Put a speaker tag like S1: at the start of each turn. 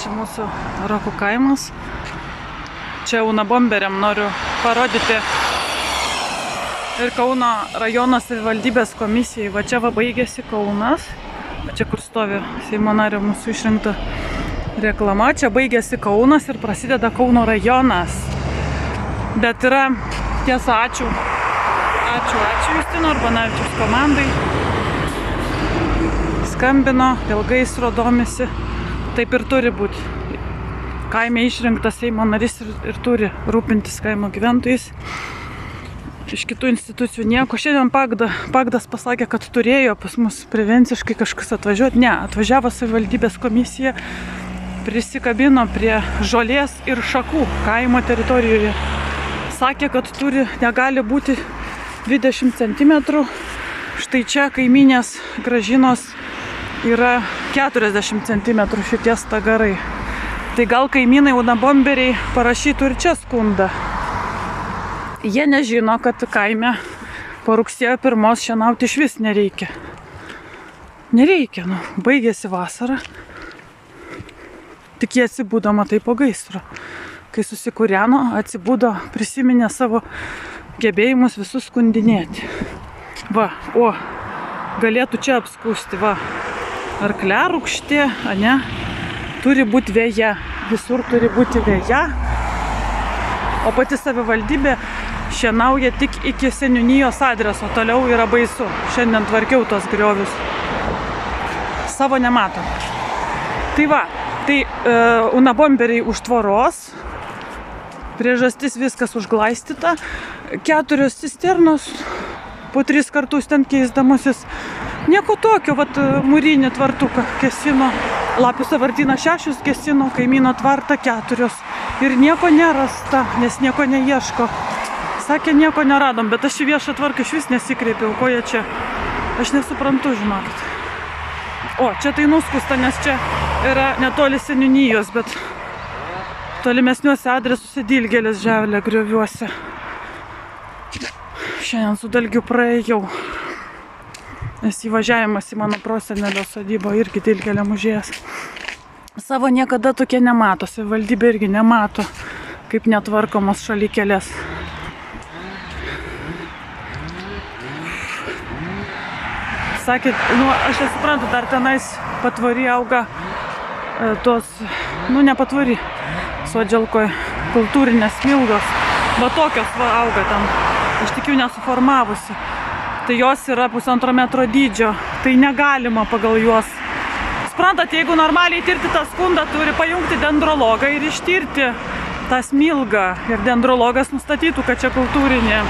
S1: Čia mūsų Rokų kaimas. Čia Unabomberiam noriu parodyti ir Kauno rajono savivaldybės komisijai. Va čia va baigėsi Kaunas. Va čia kur stovi Seimo nario mūsų išrinkta reklama. Čia baigėsi Kaunas ir prasideda Kauno rajonas. Bet yra tiesa, ačiū Justino Urbanavičiaus komandai. Skambino, dėl gaisro domisi. Taip ir turi būti. Kaime išrinktas Seimo narys ir turi rūpintis kaimo gyventojais. Iš kitų institucijų nieko. Šiandien Pagdas pasakė, kad turėjo pas mus prevenciškai kažkas atvažiuoti. Ne, atvažiavo savivaldybės komisija, prisikabino prie žolės ir šakų kaimo teritorijoje. Sakė, kad negali būti 20 cm. Štai čia kaimynės Gražinos yra 40 cm šitie stagarai. Tai gal kaimynai Unabomberiai parašytų ir čia skundą. Jie nežino, kad kaime po rugsėjo 1 šienauti iš vis nereikia. Nereikia, baigėsi vasara. Tik jie atsibudo, matai, po gaisro. Kai susikūreno, atsibudo, prisiminė savo gebėjimus visus skundinėti. Va, galėtų čia apskūsti, va. Arkliarūkštė, ane? Turi būti veja, visur turi būti veja, o pati savivaldybė šienauja tik iki seniūnijos adreso, toliau yra baisu. Šiandien tvarkiau tos griovius. Savo nematom. Tai va, Unabomberiai už tvoros, priežastis viskas užglaistyta, 4 cisternos, po 3 kartus ten keisdamusis. Nieko tokio, vat mūrinį tvartuką kesino, Lapių sąvartyną 6 kesino, kaimyno tvartą 4. Ir nieko nerasta, nes nieko neieško. Sakė, nieko neradom, bet aš į viešą tvarką iš vis nesikreipiau, ko jie čia. Aš nesuprantu, žinokit. Čia tai nuskusta, nes čia yra netoli seniūnijos, bet tolimesniuose adresuose Dilgėlės ževelė grioviuose. Šiandien su dalgiu praėjau. Nes įvažiavimas į mano prosenelio sodybą irgi Dilgėlėm užėjęs. Savo niekada tokie nemato, savivaldybė irgi nemato, kaip netvarkomos šalikelės. Sakė, aš nesuprantu, dar tenais patvari auga tos, nepatvari, Sodželkoje kultūrinės smilgos. Va tokios va auga ten, aš tik jų nesuformavusi. Tai jos yra 1,5 metro dydžio, tai negalima pagal juos. Suprantat, jeigu normaliai tirti tą skundą, turi pajungti dendrologą ir ištirti tą smilgą. Ir dendrologas nustatytų, kad čia kultūrinė.